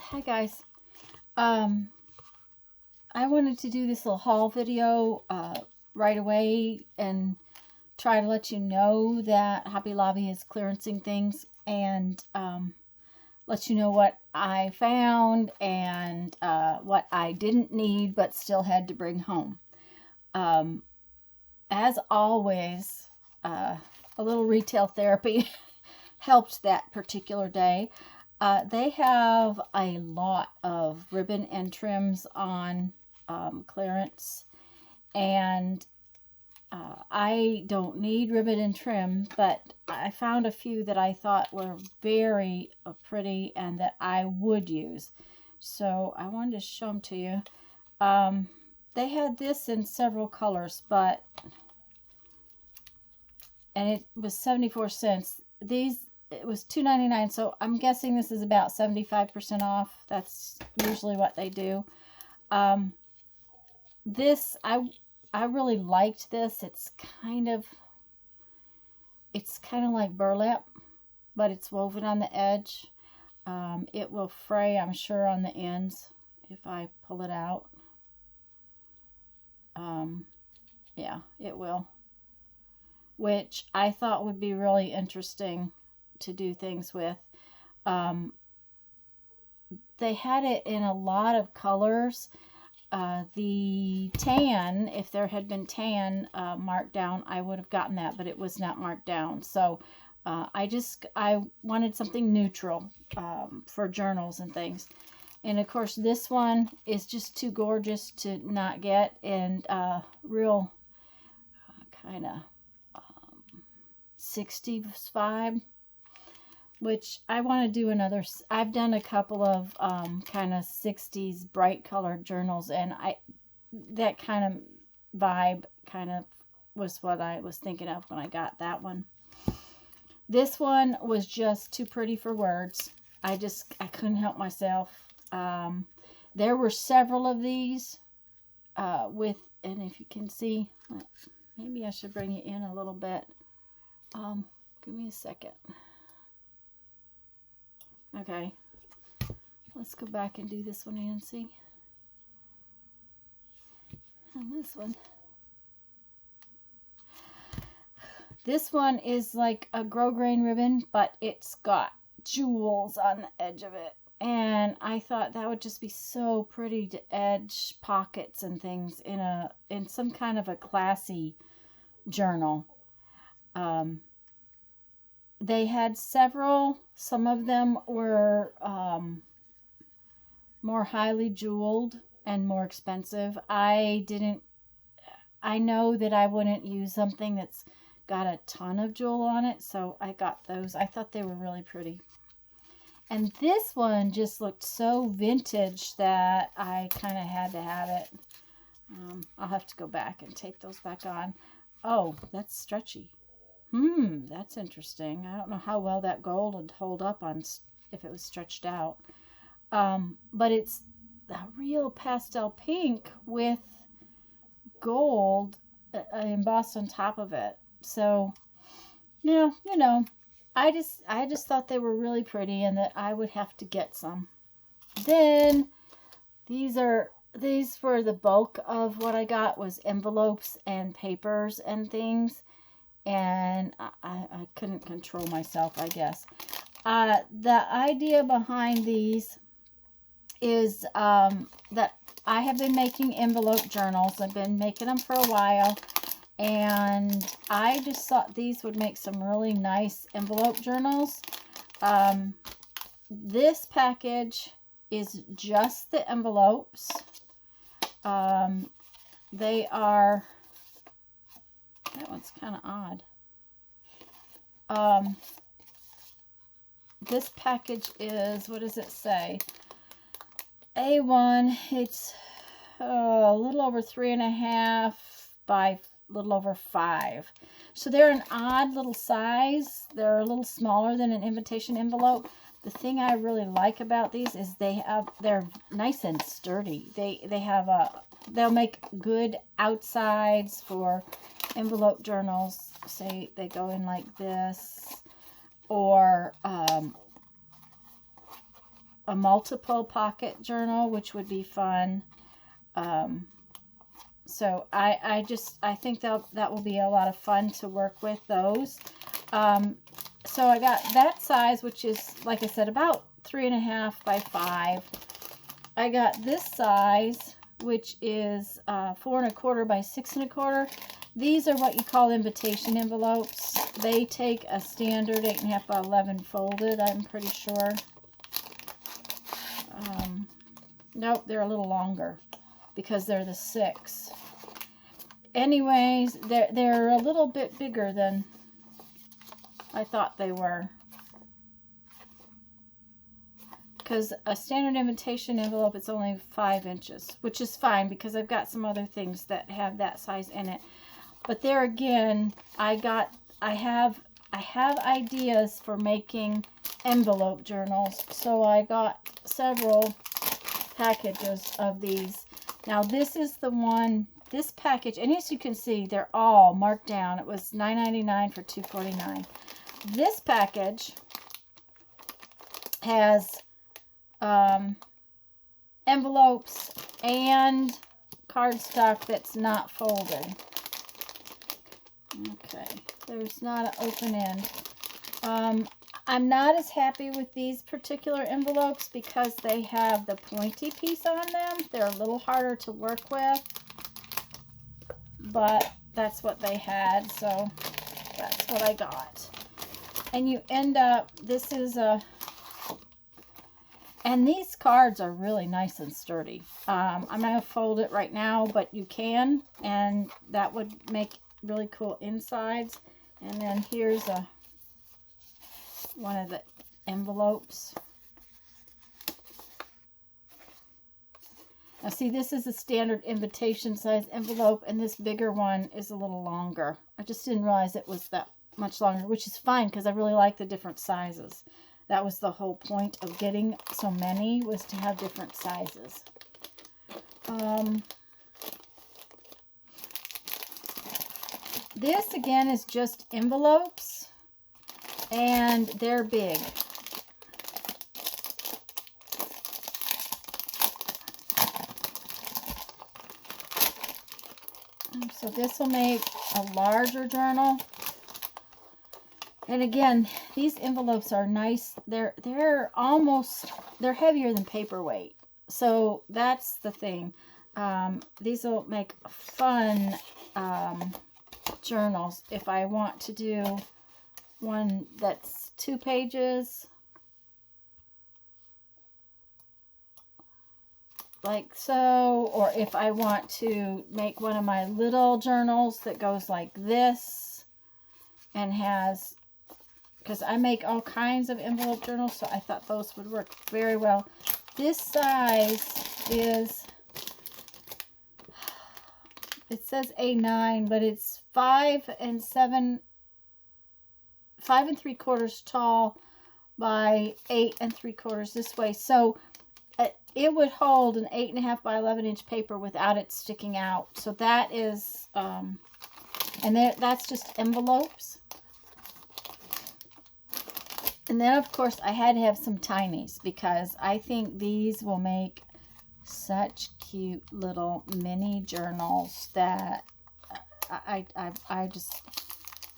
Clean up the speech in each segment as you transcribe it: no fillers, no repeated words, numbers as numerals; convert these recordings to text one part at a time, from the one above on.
Hi guys. I wanted to do this little haul video right away and try to let you know that Hobby Lobby is clearancing things and let you know what I found and what I didn't need but still had to bring home. As always, a little retail therapy helped that particular day. They have a lot of ribbon and trims on clearance, and I don't need ribbon and trim, but I found a few that I thought were very pretty and that I would use. So I wanted to show them to you. They had this in several colors, and it was 74 cents. It was $2.99, so I'm guessing this is about 75% off. That's usually what they do. This, I really liked this. It's kind of like burlap, but it's woven on the edge. It will fray, I'm sure, on the ends if I pull it out. Yeah, it will. Which I thought would be really interesting to do things with. They had it in a lot of colors. The tan, if there had been tan marked down, I would have gotten that, but it was not marked down. So I wanted something neutral for journals and things. And of course, this one is just too gorgeous to not get, and real kind of 60s vibe, which I want to do another. I've done a couple of kind of 60s bright colored journals, and that kind of vibe kind of was what I was thinking of when I got that one. This one was just too pretty for words. I couldn't help myself. There were several of these and if you can see, maybe I should bring it in a little bit. Give me a second. Okay, let's go back and do this one and see. And this one. This one is like a grosgrain ribbon, but it's got jewels on the edge of it. And I thought that would just be so pretty to edge pockets and things in some kind of a classy journal. They had several. Some of them were more highly jeweled and more expensive. I know that I wouldn't use something that's got a ton of jewel on it, so I got those. I thought they were really pretty. And this one just looked so vintage that I kind of had to have it. I'll have to go back and tape those back on. Oh, that's stretchy. That's interesting. I don't know how well that gold would hold up on if it was stretched out. But it's a real pastel pink with gold embossed on top of it. So, you know, I just thought they were really pretty and that I would have to get some. Then these were the bulk of what I got was envelopes and papers and things. And I couldn't control myself, I guess. The idea behind these is that I have been making envelope journals. I've been making them for a while, and I just thought these would make some really nice envelope journals. This package is just the envelopes. They are... That one's kind of odd. This package is, what does it say? A1, it's a little over 3.5 by a little over 5. So they're an odd little size. They're a little smaller than an invitation envelope. The thing I really like about these is they're nice and sturdy. They'll make good outsides for envelope journals. Say they go in like this, or a multiple pocket journal, which would be fun. So I think that will be a lot of fun to work with those. So I got that size, which is, like I said, about 3.5 by 5. I got this size, which is 4.25 by 6.25. These are what you call invitation envelopes. They take a standard 8.5 by 11 folded, I'm pretty sure. Nope, they're a little longer because they're the 6. Anyways, they're a little bit bigger than I thought they were. Because a standard invitation envelope, it's only 5 inches, which is fine because I've got some other things that have that size in it. But there again, I have ideas for making envelope journals. So I got several packages of these. Now this is the one, this package, and as you can see, they're all marked down. It was $9.99 for $2.49. This package has envelopes and cardstock that's not folded. Okay, there's not an open end. I'm not as happy with these particular envelopes because they have the pointy piece on them. They're a little harder to work with, but that's what they had, so that's what I got. And you end up, this is a, and these cards are really nice and sturdy. I'm not going to fold it right now, but you can, and that would make really cool insides. And then here's one of the envelopes. Now see, this is a standard invitation size envelope, and this bigger one is a little longer. I just didn't realize it was that much longer, which is fine because I really like the different sizes. That was the whole point of getting so many, was to have different sizes. This again is just envelopes, and they're big. So this will make a larger journal. And again, these envelopes are nice. They're heavier than paperweight. So that's the thing. These will make fun journals if I want to do one that's 2 pages, like so, or if I want to make one of my little journals that goes like this and has, because I make all kinds of envelope journals, so I thought those would work very well. This size is, it says A9, but it's 5 3/4 tall by 8 3/4 this way. So it would hold an 8.5 by 11 inch paper without it sticking out. So that is, and that's just envelopes. And then of course I had to have some tinies because I think these will make such cute little mini journals that I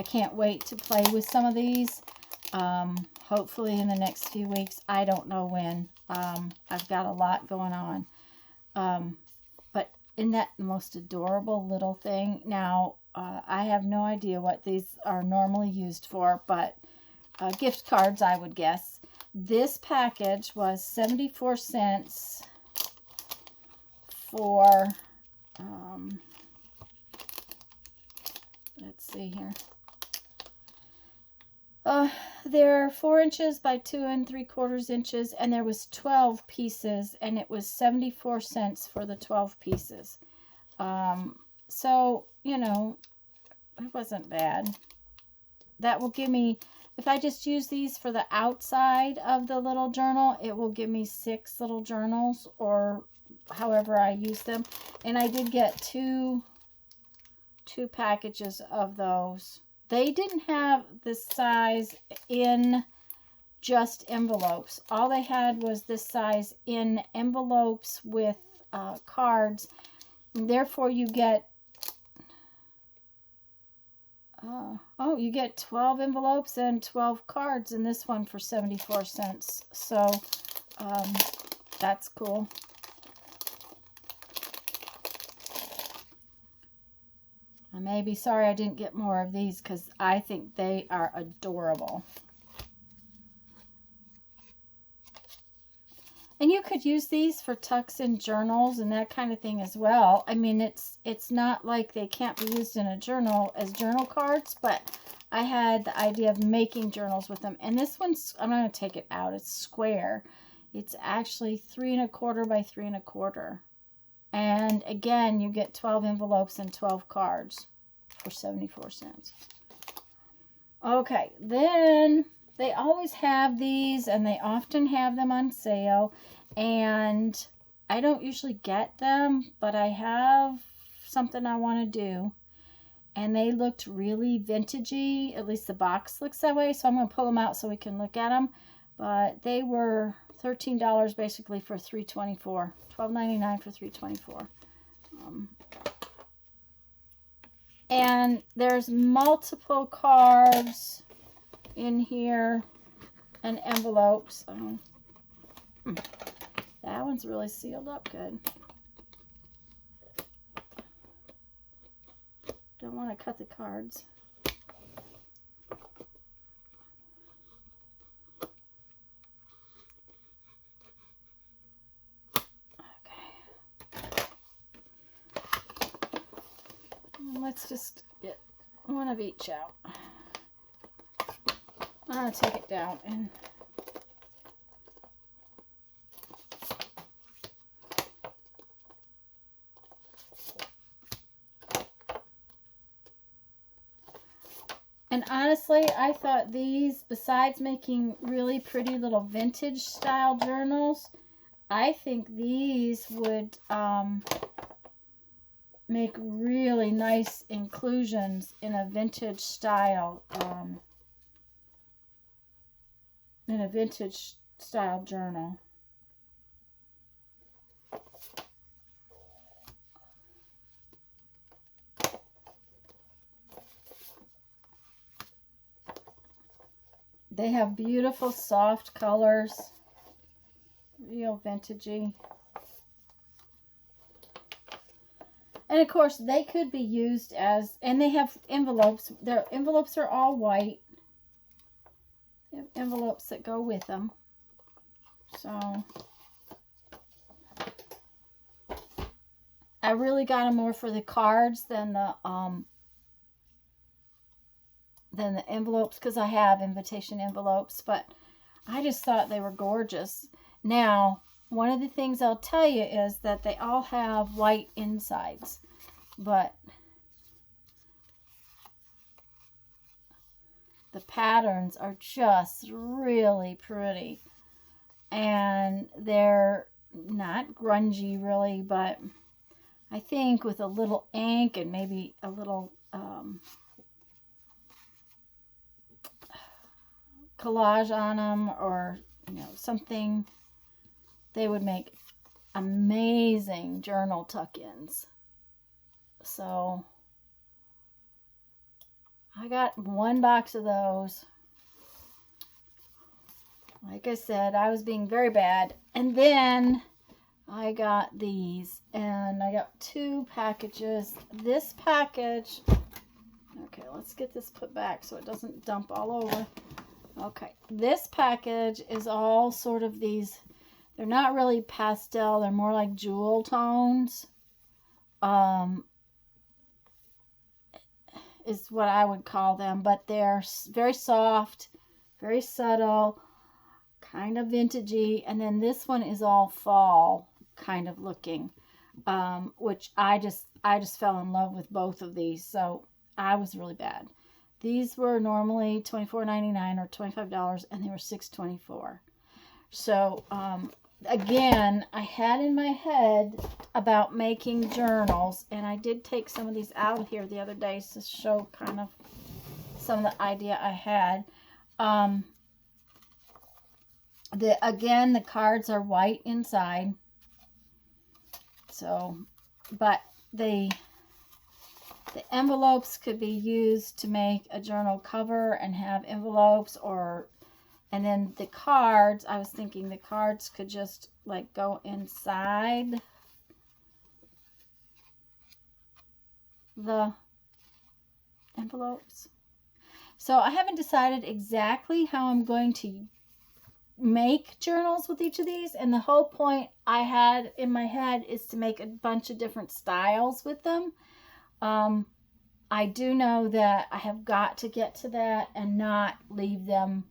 can't wait to play with some of these. Hopefully in the next few weeks. I don't know when. I've got a lot going on. But isn't that the most adorable little thing? Now, I have no idea what these are normally used for, but gift cards, I would guess. This package was 74 cents for, let's see here. They're 4 inches by 2 3/4 inches, and there was 12 pieces, and it was 74 cents for the 12 pieces. So, you know, it wasn't bad. That will give me, if I just use these for the outside of the little journal, it will give me 6 little journals, or however I use them. And I did get two packages of those. They didn't have this size in just envelopes. All they had was this size in envelopes with cards. And therefore, you get you get 12 envelopes and 12 cards in this one for 74 cents. So that's cool. I may be sorry I didn't get more of these because I think they are adorable. And you could use these for tucks in journals and that kind of thing as well. I mean, it's not like they can't be used in a journal as journal cards, but I had the idea of making journals with them. And this one's, I'm not going to take it out. It's square. It's actually 3 1/4 by 3 1/4. And again, you get 12 envelopes and 12 cards for 74 cents. Okay, then they always have these, and they often have them on sale. And I don't usually get them, but I have something I want to do. And they looked really vintagey. At least the box looks that way. So I'm going to pull them out so we can look at them. But they were $13 basically for $3.24. $12.99 for $3.24. And there's multiple cards in here and envelopes. That one's really sealed up good. Don't want to cut the cards. Let's just get one of each out. I'm going to take it down and honestly, I thought these, besides making really pretty little vintage style journals, I think these would make really nice inclusions in a vintage style journal. They have beautiful soft colors, real vintagey. And of course, they could be used as, and they have envelopes. Their envelopes are all white. They have envelopes that go with them. So, I really got them more for the cards than the envelopes, because I have invitation envelopes, but I just thought they were gorgeous. Now, one of the things I'll tell you is that they all have white insides, but the patterns are just really pretty. And they're not grungy really, but I think with a little ink and maybe a little collage on them, or something, they would make amazing journal tuck-ins. So I got one box of those. Like I said, I was being very bad. And then I got these, and I got 2 packages. This package, okay, let's get this put back so it doesn't dump all over. Okay, this package is all sort of these, they're not really pastel, they're more like jewel tones. Is what I would call them, but they're very soft, very subtle, kind of vintagey. And then this one is all fall kind of looking, which I just fell in love with both of these. So I was really bad. These were normally $24.99 or $25, and they were $6.24. So again, I had in my head about making journals, and I did take some of these out of here the other day to show kind of some of the idea I had. Again, the cards are white inside. So, but the envelopes could be used to make a journal cover and have envelopes, and then the cards, I was thinking the cards could just like go inside the envelopes. So I haven't decided exactly how I'm going to make journals with each of these, and the whole point I had in my head is to make a bunch of different styles with them. I do know that I have got to get to that and not leave them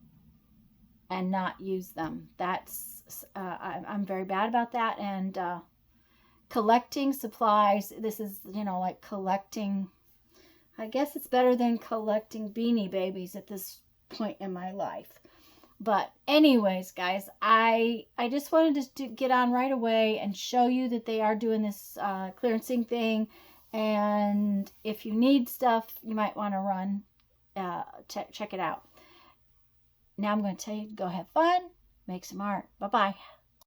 and not use them. That's I'm very bad about that. And collecting supplies, this is, you know, like collecting, I guess it's better than collecting Beanie Babies at this point in my life. But anyways, guys, I just wanted to get on right away and show you that they are doing this clearancing thing. And if you need stuff, you might want to run, check it out. Now I'm going to tell you to go have fun, make some art. Bye-bye.